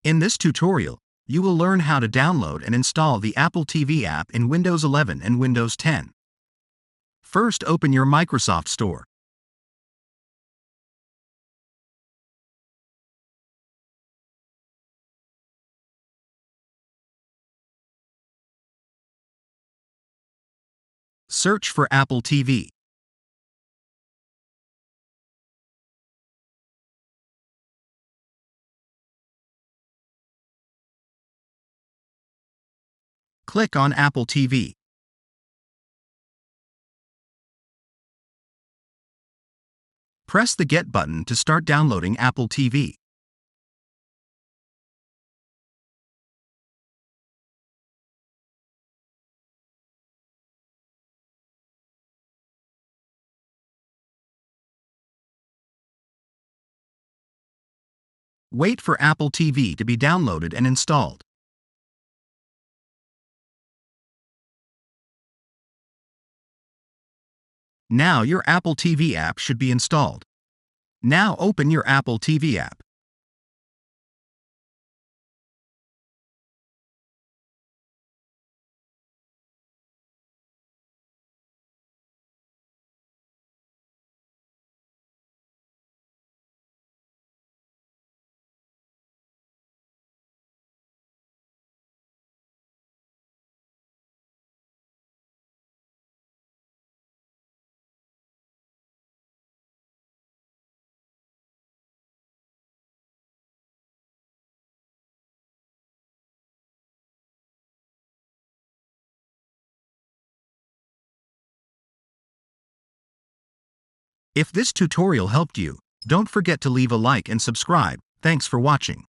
In this tutorial, you will learn how to download and install the Apple TV app in Windows 11 and Windows 10. First, open your Microsoft Store. Search for Apple TV. Click on Apple TV. Press the Get button to start downloading Apple TV. Wait for Apple TV to be downloaded and installed. Now your Apple TV app should be installed. Now open your Apple TV app. If this tutorial helped you, don't forget to leave a like and subscribe. Thanks for watching.